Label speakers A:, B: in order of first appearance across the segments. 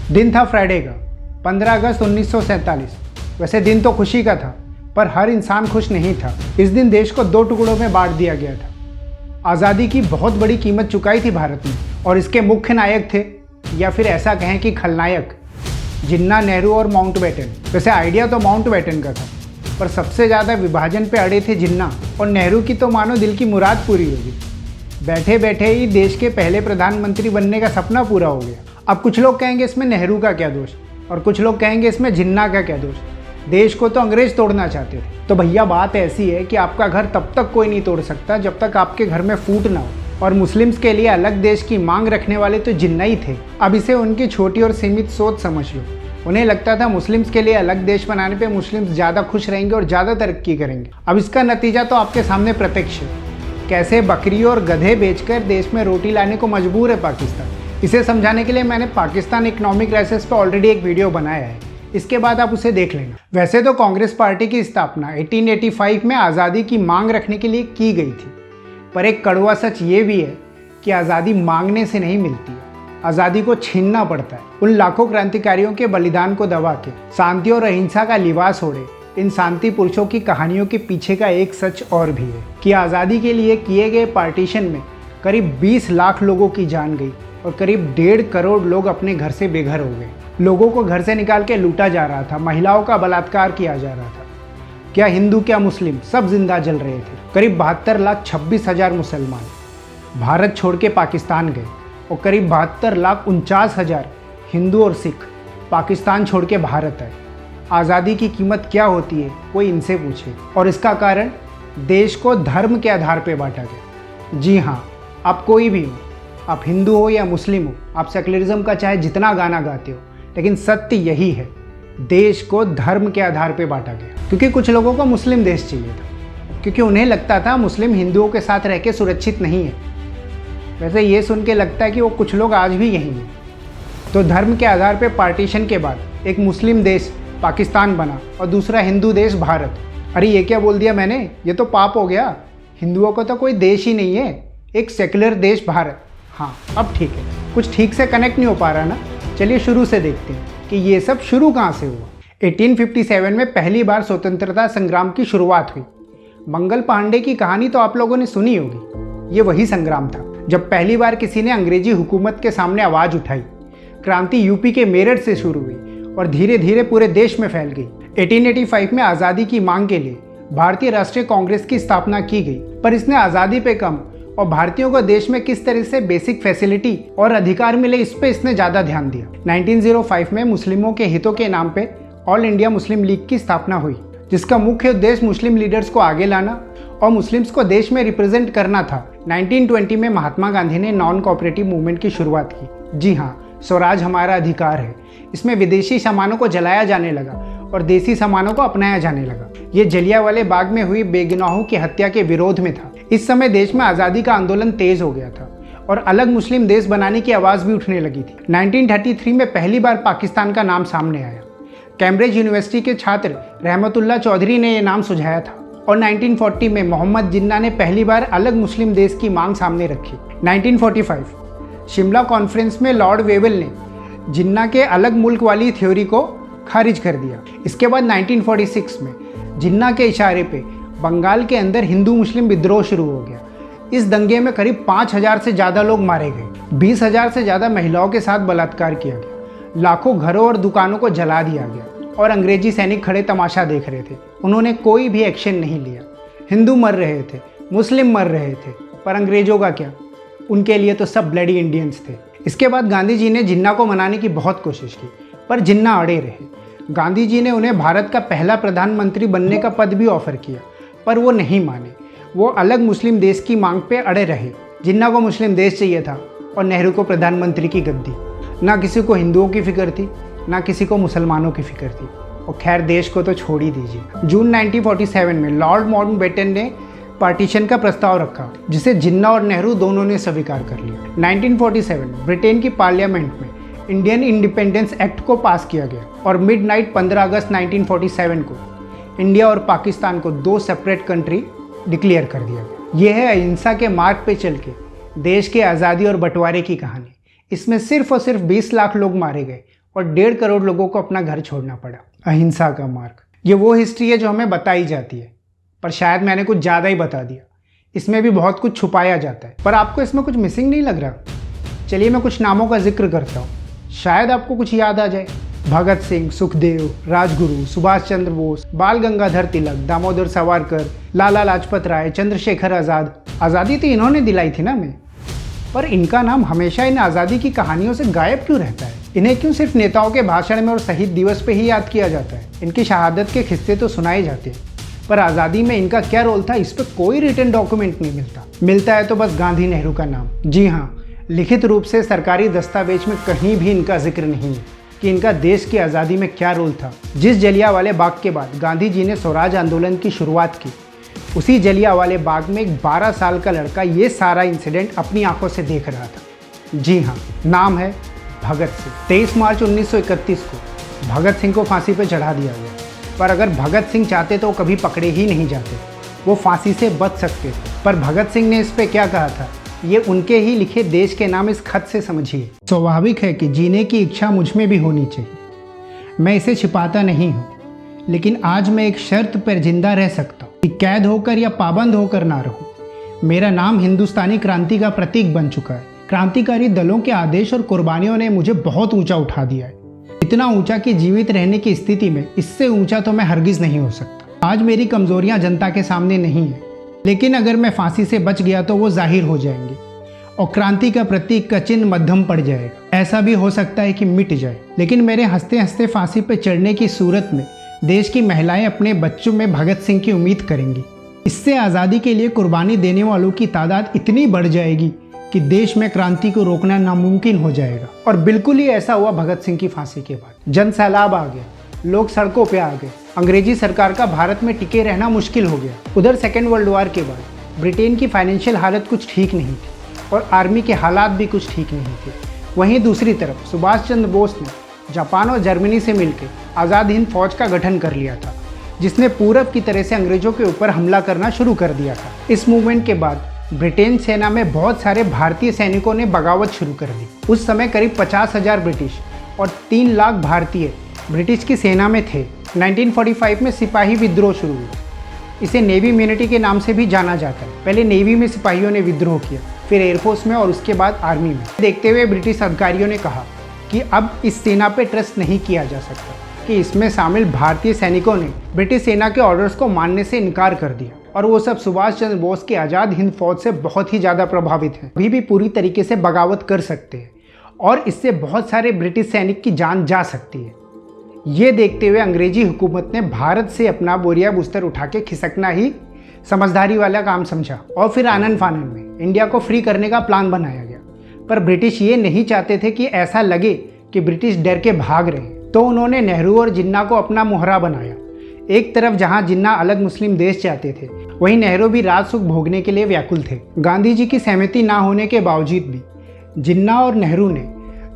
A: दिन था फ्राइडे का 15 अगस्त 1947। वैसे दिन तो खुशी का था, पर हर इंसान खुश नहीं था। इस दिन देश को दो टुकड़ों में बांट दिया गया था। आज़ादी की बहुत बड़ी कीमत चुकाई थी भारत ने, और इसके मुख्य नायक थे, या फिर ऐसा कहें कि खलनायक, जिन्ना, नेहरू और माउंटबेटन। वैसे आइडिया तो माउंटबेटन का था, पर सबसे ज़्यादा विभाजन पे अड़े थे जिन्ना, और नेहरू की तो मानो दिल की मुराद पूरी होगी। बैठे बैठे ही देश के पहले प्रधानमंत्री बनने का सपना पूरा हो गया। अब कुछ लोग कहेंगे इसमें नेहरू का क्या दोष, और कुछ लोग कहेंगे इसमें जिन्ना का क्या दोष। देश को तो अंग्रेज तोड़ना चाहते थे। तो भैया बात ऐसी है कि आपका घर तब तक कोई नहीं तोड़ सकता जब तक आपके घर में फूट ना हो, और मुस्लिम्स के लिए अलग देश की मांग रखने वाले तो जिन्ना ही थे। अब इसे उनकी छोटी और सीमित सोच समझ लो। उन्हें लगता था मुस्लिम्स के लिए अलग देश बनाने पे मुस्लिम्स ज़्यादा खुश रहेंगे और ज़्यादा तरक्की करेंगे। अब इसका नतीजा तो आपके सामने प्रत्यक्ष है। कैसे बकरी और गधे बेचकर देश में रोटी लाने को मजबूर है पाकिस्तान। इसे समझाने के लिए मैंने पाकिस्तान इकोनॉमिक क्राइसिस पर ऑलरेडी एक वीडियो बनाया है, इसके बाद आप उसे देख लेना। वैसे तो कांग्रेस पार्टी की स्थापना 1885 में आज़ादी की मांग रखने के लिए की गई थी, पर एक कड़वा सच ये भी है कि आज़ादी मांगने से नहीं मिलती है, आज़ादी को छीनना पड़ता है। उन लाखों क्रांतिकारियों के बलिदान को दबा के शांति और अहिंसा का लिबास ओढ़े इन शांति पुरुषों की कहानियों के पीछे का एक सच और भी है कि आज़ादी के लिए किए गए पार्टीशन में करीब 20 लाख लोगों की जान गई और करीब 1.5 करोड़ लोग अपने घर से बेघर हो गए। लोगों को घर से निकाल के लूटा जा रहा था, महिलाओं का बलात्कार किया जा रहा था। क्या हिंदू क्या मुस्लिम, सब जिंदा जल रहे थे। करीब 72,26,000 मुसलमान भारत छोड़ के पाकिस्तान गए, और करीब 72,49,000 हिंदू और सिख पाकिस्तान छोड़ के भारत आए। आज़ादी की कीमत क्या होती है कोई इनसे पूछे, और इसका कारण देश को धर्म के आधार पर बांटा गया। जी हाँ, आप कोई भी हो, आप हिंदू हो या मुस्लिम हो, आप सेकुलरिज्म का चाहे जितना गाना गाते हो, लेकिन सत्य यही है, देश को धर्म के आधार पर बांटा गया। क्योंकि कुछ लोगों को मुस्लिम देश चाहिए था, क्योंकि उन्हें लगता था मुस्लिम हिंदुओं के साथ रह के सुरक्षित नहीं है। वैसे ये सुन के लगता है कि वो कुछ लोग आज भी यहीं हैं। तो धर्म के आधार पर पार्टीशन के बाद एक मुस्लिम देश पाकिस्तान बना और दूसरा हिंदू देश भारत। अरे ये क्या बोल दिया मैंने, ये तो पाप हो गया। हिंदुओं का तो कोई देश ही नहीं है, एक सेकुलर देश भारत। हाँ अब ठीक है, कुछ ठीक से कनेक्ट नहीं हो पा रहा ना। चलिए शुरू से देखते हैं कि ये सब शुरू कहाँ से हुआ। 1857 में पहली बार स्वतंत्रता संग्राम की शुरुआत हुई। मंगल पांडे की कहानी तो आप लोगों ने सुनी होगी। ये वही संग्राम था जब पहली बार किसी ने अंग्रेजी हुकूमत के सामने आवाज़ उठाई। क्रांति यूपी के मेरठ से शुरू हुई और धीरे धीरे पूरे देश में फैल गई। 1885 में आज़ादी की मांग के लिए भारतीय राष्ट्रीय कांग्रेस की स्थापना की गई, पर इसने आज़ादी पे कम और भारतीयों को देश में किस तरह से बेसिक फैसिलिटी और अधिकार मिले इस पे इसने ज़्यादा ध्यान दिया। 1905 में मुस्लिमों के हितों के नाम पे ऑल इंडिया मुस्लिम लीग की स्थापना हुई, जिसका मुख्य उद्देश्य मुस्लिम लीडर्स को आगे लाना और मुस्लिम्स को देश में रिप्रेजेंट करना था। 1920 में महात्मा गांधी ने नॉन कोऑपरेटिव मूवमेंट की शुरुआत की। जी हाँ, स्वराज हमारा अधिकार है। इसमें विदेशी सामानों को जलाया जाने लगा और देसी सामानों को अपनाया जाने लगा। ये जलियांवाले बाग में हुई बेगुनाहों की हत्या के विरोध में था। इस समय देश में आज़ादी का आंदोलन तेज हो गया था और अलग मुस्लिम देश बनाने की आवाज़ भी उठने लगी थी। 1933 में पहली बार पाकिस्तान का नाम सामने आया। कैम्ब्रिज यूनिवर्सिटी के छात्र रहमतुल्लाह चौधरी ने यह नाम सुझाया था, और 1940 में मोहम्मद जिन्ना ने पहली बार अलग मुस्लिम देश की मांग सामने रखी। 1945 शिमला कॉन्फ्रेंस में लॉर्ड वेवल ने जिन्ना के अलग मुल्क वाली थ्योरी को खारिज कर दिया। इसके बाद 1946 में जिन्ना के इशारे पे बंगाल के अंदर हिंदू मुस्लिम विद्रोह शुरू हो गया। इस दंगे में करीब 5,000 से ज़्यादा लोग मारे गए, 20,000 से ज़्यादा महिलाओं के साथ बलात्कार किया गया, लाखों घरों और दुकानों को जला दिया गया, और अंग्रेजी सैनिक खड़े तमाशा देख रहे थे। उन्होंने कोई भी एक्शन नहीं लिया। हिंदू मर रहे थे, मुस्लिम मर रहे थे, पर अंग्रेजों का क्या, उनके लिए तो सब ब्लडी इंडियंस थे। इसके बाद गांधी जी ने जिन्ना को मनाने की बहुत कोशिश की, पर जिन्ना अड़े रहे। गांधी जी ने उन्हें भारत का पहला प्रधानमंत्री बनने का पद भी ऑफर किया, पर वो नहीं माने। वो अलग मुस्लिम देश की मांग पे अड़े रहे। जिन्ना को मुस्लिम देश चाहिए था और नेहरू को प्रधानमंत्री की गद्दी। ना किसी को हिंदुओं की फिक्र थी, ना किसी को मुसलमानों की फिक्र थी, और खैर देश को तो छोड़ ही दीजिए। जून 1947 में लॉर्ड माउंटबेटन ने पार्टीशन का प्रस्ताव रखा, जिसे जिन्ना और नेहरू दोनों ने स्वीकार कर लिया। 1947 ब्रिटेन की पार्लियामेंट में इंडियन इंडिपेंडेंस एक्ट को पास किया गया, और मिडनाइट 15 अगस्त 1947 को इंडिया और पाकिस्तान को 2 सेपरेट कंट्री डिक्लेयर कर दिया गया। यह है अहिंसा के मार्ग पे चल के देश के आज़ादी और बंटवारे की कहानी। इसमें सिर्फ और सिर्फ 20 लाख लोग मारे गए और 1.5 करोड़ लोगों को अपना घर छोड़ना पड़ा। अहिंसा का मार्ग, ये वो हिस्ट्री है जो हमें बताई जाती है, पर शायद मैंने कुछ ज़्यादा ही बता दिया। इसमें भी बहुत कुछ छुपाया जाता है, पर आपको इसमें कुछ मिसिंग नहीं लग रहा? चलिए मैं कुछ नामों का जिक्र करता हूँ, शायद आपको कुछ याद आ जाए। भगत सिंह, सुखदेव, राजगुरु, सुभाष चंद्र बोस, बाल गंगाधर तिलक, दामोदर सावरकर, लाला लाजपत राय, चंद्रशेखर आज़ाद। आज़ादी तो इन्होंने दिलाई थी ना हमें, पर इनका नाम हमेशा इन आज़ादी की कहानियों से गायब क्यों रहता है? इन्हें क्यों सिर्फ नेताओं के भाषण में और शहीद दिवस पे ही याद किया जाता है? इनकी शहादत के किस्से तो सुनाए जाते हैं, पर आज़ादी में इनका क्या रोल था इस पर कोई रिटन डॉक्यूमेंट नहीं मिलता। मिलता है तो बस गांधी नेहरू का नाम। जी हाँ, लिखित रूप से सरकारी दस्तावेज में कहीं भी इनका जिक्र नहीं है कि इनका देश की आज़ादी में क्या रोल था। जिस जलियांवाले बाग के बाद गांधी जी ने स्वराज आंदोलन की शुरुआत की, उसी जलियांवाले बाग में एक 12 साल का लड़का ये सारा इंसिडेंट अपनी आंखों से देख रहा था। जी हाँ, नाम है भगत सिंह। 23 मार्च 1931 को भगत सिंह को फांसी पर चढ़ा दिया गया, पर अगर भगत सिंह चाहते तो कभी पकड़े ही नहीं जाते, वो फांसी से बच सकते थे। पर भगत सिंह ने इस पे क्या कहा था, ये उनके ही लिखे देश के नाम इस खत से समझिए। स्वाभाविक है कि जीने की इच्छा मुझ में भी होनी चाहिए, मैं इसे छिपाता नहीं हूँ, लेकिन आज मैं एक शर्त पर जिंदा रह सकता हूँ कि कैद होकर या पाबंद होकर ना रहूँ। मेरा नाम हिंदुस्तानी क्रांति का प्रतीक बन चुका है। क्रांतिकारी दलों के आदेश और कुर्बानियों ने मुझे बहुत ऊंचा उठा दिया है, इतना ऊंचा कि जीवित रहने की स्थिति में इससे ऊंचा तो मैं हरगिज नहीं हो सकता। आज मेरी कमजोरियां जनता के सामने नहीं है, लेकिन अगर मैं फांसी से बच गया तो वो जाहिर हो जाएंगी और क्रांति का प्रतीक का चिन्ह मध्यम पड़ जाएगा। ऐसा भी हो सकता है कि मिट जाए, लेकिन मेरे हंसते हंसते फांसी पर चढ़ने की सूरत में देश की महिलाएं अपने बच्चों में भगत सिंह की उम्मीद करेंगी। इससे आज़ादी के लिए कुर्बानी देने वालों की तादाद इतनी बढ़ जाएगी कि देश में क्रांति को रोकना नामुमकिन हो जाएगा। और बिल्कुल ही ऐसा हुआ भगत सिंह की फांसी के बाद। जन सैलाब आ गया, लोग सड़कों पे आ गए, अंग्रेजी सरकार का भारत में टिके रहना मुश्किल हो गया। उधर सेकेंड वर्ल्ड वॉर के बाद ब्रिटेन की फाइनेंशियल हालत कुछ ठीक नहीं थी और आर्मी के हालात भी कुछ ठीक नहीं थे। वहीं दूसरी तरफ सुभाष चंद्र बोस ने जापान और जर्मनी से मिलकर आज़ाद हिंद फौज का गठन कर लिया था, जिसने पूरब की तरह से अंग्रेजों के ऊपर हमला करना शुरू कर दिया था। इस मूवमेंट के बाद ब्रिटेन सेना में बहुत सारे भारतीय सैनिकों ने बगावत शुरू कर दी। उस समय करीब 50,000 ब्रिटिश और 3 लाख भारतीय ब्रिटिश की सेना में थे। 1945 में सिपाही विद्रोह शुरू हुआ। इसे नेवी इम्यूनिटी के नाम से भी जाना जाता है। पहले नेवी में सिपाहियों ने विद्रोह किया, फिर एयरफोर्स में और उसके बाद आर्मी में। देखते हुए ब्रिटिश अधिकारियों ने कहा कि अब इस सेना पे ट्रस्ट नहीं किया जा सकता, कि इसमें शामिल भारतीय सैनिकों ने ब्रिटिश सेना के ऑर्डर्स को मानने से इनकार कर दिया और वो सब सुभाष चंद्र बोस की आज़ाद हिंद फौज से बहुत ही ज़्यादा प्रभावित हैं। अभी भी पूरी तरीके से बगावत कर सकते हैं और इससे बहुत सारे ब्रिटिश सैनिक की जान जा सकती है। ये देखते हुए अंग्रेजी हुकूमत ने भारत से अपना बोरिया बुस्तर उठा के खिसकना ही समझदारी वाला काम समझा और फिर आनन फानन में इंडिया को फ्री करने का प्लान बनाया गया। पर ब्रिटिश ये नहीं चाहते थे कि ऐसा लगे कि ब्रिटिश डर के भाग रहे हैं, तो उन्होंने नेहरू और जिन्ना को अपना मोहरा बनाया। एक तरफ जहां जिन्ना अलग मुस्लिम देश चाहते थे, वहीं नेहरू भी राज सुख भोगने के लिए व्याकुल थे। गांधी जी की सहमति ना होने के बावजूद भी जिन्ना और नेहरू ने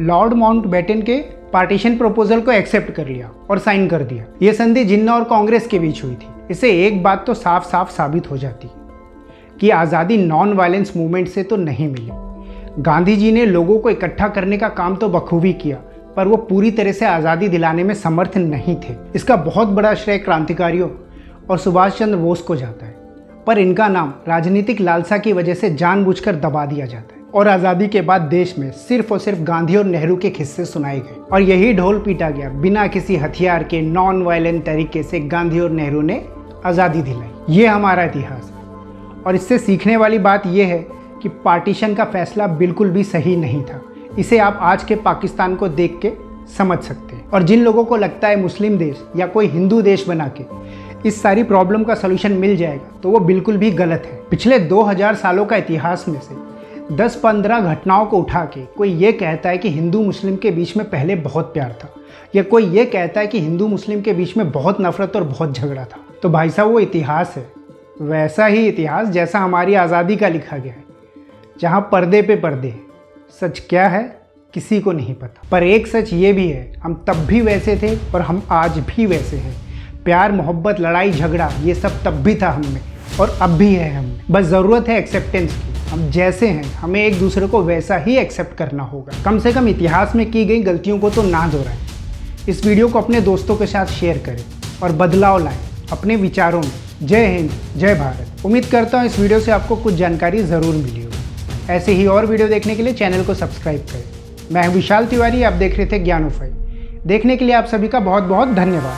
A: लॉर्ड माउंटबेटन के पार्टीशन प्रपोजल को एक्सेप्ट कर लिया और साइन कर दिया। ये संधि जिन्ना और कांग्रेस के बीच हुई थी। इससे एक बात तो साफ साफ साबित हो जाती कि आज़ादी नॉन वायलेंस मूवमेंट से तो नहीं मिली। गांधी जी ने लोगों को इकट्ठा करने का काम तो बखूबी किया, पर वो पूरी तरह से आज़ादी दिलाने में समर्थ नहीं थे। इसका बहुत बड़ा श्रेय क्रांतिकारियों और सुभाष चंद्र बोस को जाता है, पर इनका नाम राजनीतिक लालसा की वजह से जानबूझकर दबा दिया जाता है और आज़ादी के बाद देश में सिर्फ और सिर्फ गांधी और नेहरू के किस्से सुनाए गए और यही ढोल पीटा गया बिना किसी हथियार के नॉन वायलेंट तरीके से गांधी और नेहरू ने आज़ादी दिलाई। ये हमारा इतिहास है और इससे सीखने वाली बात यह है कि पार्टीशन का फैसला बिल्कुल भी सही नहीं था। इसे आप आज के पाकिस्तान को देख के समझ सकते हैं। और जिन लोगों को लगता है मुस्लिम देश या कोई हिंदू देश बना के इस सारी प्रॉब्लम का सलूशन मिल जाएगा, तो वो बिल्कुल भी गलत है। पिछले 2000 सालों का इतिहास में से 10-15 घटनाओं को उठा के कोई ये कहता है कि हिंदू मुस्लिम के बीच में पहले बहुत प्यार था, या कोई ये कहता है कि हिंदू मुस्लिम के बीच में बहुत नफरत और बहुत झगड़ा था, तो भाई साहब वो इतिहास है, वैसा ही इतिहास जैसा हमारी आज़ादी का लिखा गया है, जहाँ पर्दे पे पर्दे हैं। सच क्या है किसी को नहीं पता, पर एक सच ये भी है, हम तब भी वैसे थे और हम आज भी वैसे हैं। प्यार मोहब्बत लड़ाई झगड़ा ये सब तब भी था हम में और अब भी है हम में। बस ज़रूरत है एक्सेप्टेंस की। हम जैसे हैं हमें एक दूसरे को वैसा ही एक्सेप्ट करना होगा। कम से कम इतिहास में की गई गलतियों को तो ना दोहराएं। इस वीडियो को अपने दोस्तों के साथ शेयर करें और बदलाव लाएं अपने विचारों में। जय हिंद, जय भारत। उम्मीद करता हूँ इस वीडियो से आपको कुछ जानकारी ज़रूर मिली होगी। ऐसे ही और वीडियो देखने के लिए चैनल को सब्सक्राइब करें। मैं विशाल तिवारी, आप देख रहे थे ज्ञानोफाई। देखने के लिए आप सभी का बहुत बहुत धन्यवाद।